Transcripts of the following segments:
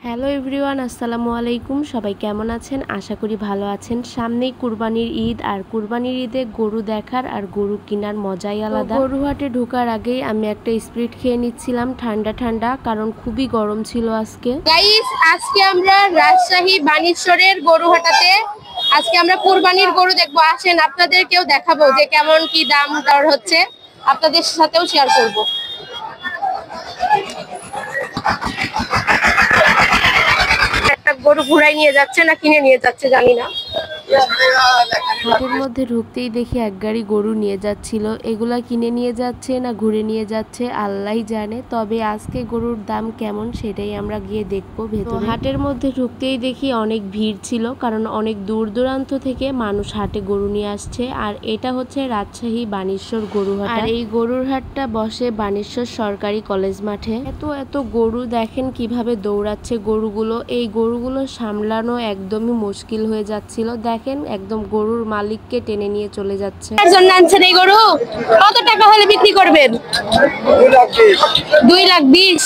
Hello everyone, আসসালামু আলাইকুম। সবাই কেমন আছেন? আশা করি ভালো আছেন। সামনেই কুরবানির ঈদ, আর কুরবানির ঈদে গরু দেখার আর গরু কেনার মজাই আলাদা। গরু হাটে ঢোকার আগেই আমি একটা স্প্রিট খেয়ে নিচ্ছিলাম ঠান্ডা ঠান্ডা, কারণ খুবই গরম ছিল আজকে। গাইস, আজকে আমরা রাজশাহী বানেশ্বরের গরু হাটাতে আজকে আমরা কুরবানির গরু দেখবো। আসেন, আপনাদেরকেও দেখাবো যে কেমন কি দাম দর হচ্ছে, আপনাদের সাথেও শেয়ার করব। একটা গরু ঘুরাই নিয়ে যাচ্ছে না কিনে নিয়ে যাচ্ছে জানি না। হাটের মধ্যে ঢুকতেই দেখি এক গাড়ি গরু নিয়ে যাচ্ছিল। এগুলা কিনে নিয়ে যাচ্ছে না ঘুরে নিয়ে যাচ্ছে আল্লাহই জানে। তবে আজকে গরুর দাম কেমন সেটাই আমরা গিয়ে দেখবো ভেতরে। হাটের মধ্যে ঢুকতেই দেখি অনেক ভিড় ছিল, কারণ অনেক দূর দূরান্ত থেকে মানুষ হাটে গরু নিয়ে আসছে। আর এটা হচ্ছে রাজশাহী বানেশ্বর গরু হাট। আর এই গরুর হাটটা বসে বানেশ্বর সরকারি কলেজ মাঠে। এত এত গরু দেখেন কিভাবে দৌড়াচ্ছে গরুগুলো। এই গরুগুলো সামলানো একদমই মুশকিল হয়ে যাচ্ছিল। দেখেন একদম গরুর মালিককে টেনে নিয়ে চলে যাচ্ছে। এর জন্য আনছেন এই গরু? কত টাকা হলে বিক্রি করবেন? 2,20,000।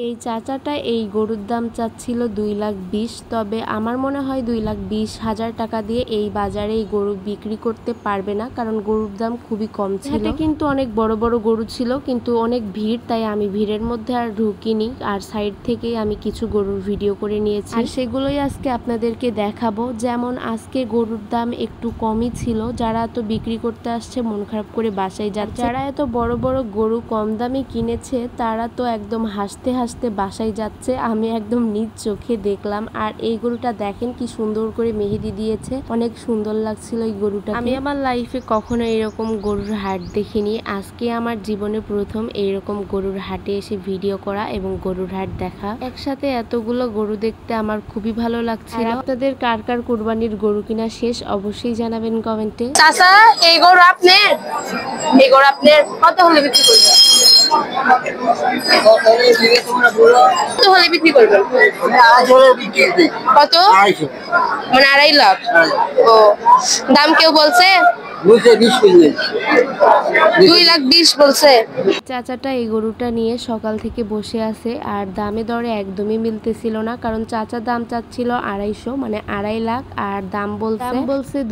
এই চাচাটা এই গরুর দাম চাচ্ছিল 2,20,000। তবে আমার মনে হয় 2,20,000 টাকা দিয়ে এই বাজারে এই গরু বিক্রি করতে পারবে না, কারণ গরুর দাম খুবই কম ছিল। কিন্তু অনেক বড় বড় গরু ছিল, কিন্তু অনেক ভিড়, তাই আমি ভিড়ের মধ্যে আর ঢুকিনি। আর সাইড থেকেই আমি কিছু গরুর ভিডিও করে নিয়েছি, আর সেগুলোই আজকে আপনাদেরকে দেখাবো। যেমন আজকে গরুর দাম একটু কমই ছিল। যারা তো বিক্রি করতে আসছে মন খারাপ করে বাসায় যাচ্ছে। যারা এত বড় বড় গরু কম দামে কিনেছে তারা তো একদম হাসতে হাসতে বাসায় যাচ্ছে। আমি একদম নিজ চোখে দেখলাম। আর এই গরুটা দেখেন কি সুন্দর করে মেহেদি দিয়েছে, অনেক সুন্দর লাগছিল এই গরুটা। আমি আমার লাইফে কখনো এরকম গরুর হাট দেখিনি। আজকে আমার জীবনে প্রথম এইরকম গরুর হাটে এসে ভিডিও করা এবং গরুর হাট দেখা। একসাথে এতগুলো গরু দেখতে আমার খুবই ভালো লাগছিল। আপনাদের কার কার কুরবানির গরু কিনা শেষ অবশ্যই জানাবেন কমেন্টে। চাচা, এই গরু আপনার? এই গরু আপনার কত হলে বিক্রি করবেন? কত হলে বিক্রি করবেন? কত? মানে 2.5 লাখ। ও, দাম কেউ বলছে? 2,20,000 বলছে। চাচাটা এই গরুটা নিয়ে সকাল থেকে বসে আছে, আর দামে দরে একদমই মিলতেছিল না। কারণ চাচা দাম চাচ্ছিল 250, মানে 2.5 লাখ, আর দাম বলছে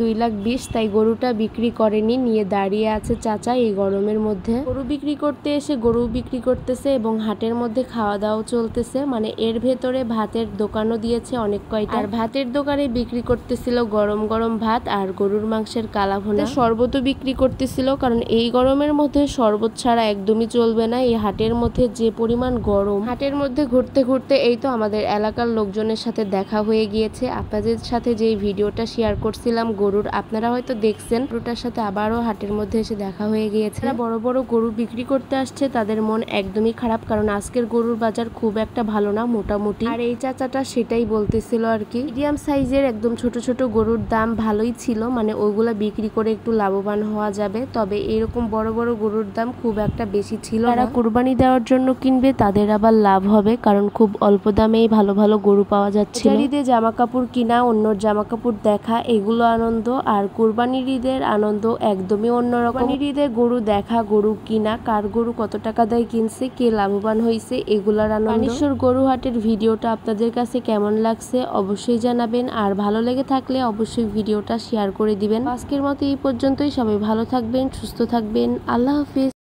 2,20,000। তাই গরুটা বিক্রি করেনি, নিয়ে দাঁড়িয়ে আছে চাচা এই গরমের মধ্যে। গরু বিক্রি করতে এসে গরু বিক্রি করতেছে এবং হাটের মধ্যে খাওয়া দাওয়া চলতেছে। মানে এর ভেতরে ভাতের দোকানও দিয়েছে অনেক কয়টা। আর ভাতের দোকানে বিক্রি করতেছিল গরম গরম ভাত আর গরুর মাংসের কালাভুনা। শরবতও বিক্রি করতেছিল, কারণ এই গরমের মধ্যে শরবত ছাড়া একদমই চলবে না। এই হাটের মধ্যে যে পরিমাণ গরম। হাটের মধ্যে ঘুরতে ঘুরতে এই তো আমাদের এলাকার লোকজনের সাথে দেখা হয়ে গিয়েছে। আপনাদের সাথে যে ভিডিওটা শেয়ার করছিলাম গরুর, আপনারা হয়তো দেখছেন। গরুটার সাথে আবারও হাটের মধ্যে এসে দেখা হয়ে গিয়েছে। যারা বড় বড় গরু বিক্রি করতে আসছে তাদের মন একদমই খারাপ, কারণ আজকের গরুর বাজার খুব একটা ভালো না, মোটামুটি। আর এই চাচাটা সেটাই বলতেছিল আর কি। মিডিয়াম সাইজের একদম ছোট ছোট গরুর দাম ভালোই ছিল, মানে ওইগুলা বিক্রি করে একটু লাভবান হওয়া যাবে। তবে এরকম বড় বড় গরুর দাম খুব একটা বেশি ছিল। যারা কুরবানি দেওয়ার জন্য কিনবে তাদের আবার লাভ হবে, কারণ খুব অল্প দামেই ভালো ভালো গরু পাওয়া যাচ্ছে। ঈদে জামা কাপড় কিনা, অন্যর জামা কাপড় দেখা, এগুলো আনন্দ। আর কুরবানির ঈদের আনন্দ একদমই অন্যরকম। ঈদে গরু দেখা, গরু কিনা, কার গরু কত টাকা দিয়ে কিনছে, কে লাভবান হয়েছে, এগুলার আনন্দ। বানেশ্বর গরু হাটের ভিডিওটা আপনাদের কাছে কেমন লাগছে অবশ্যই জানাবেন। আর ভালো লেগে থাকলে অবশ্যই ভিডিওটা শেয়ার করে দিবেন। আজকের মতো এই পর্যন্তই। সবাই ভালো থাকবেন, সুস্থ থাকবেন। আল্লাহ হাফিজ।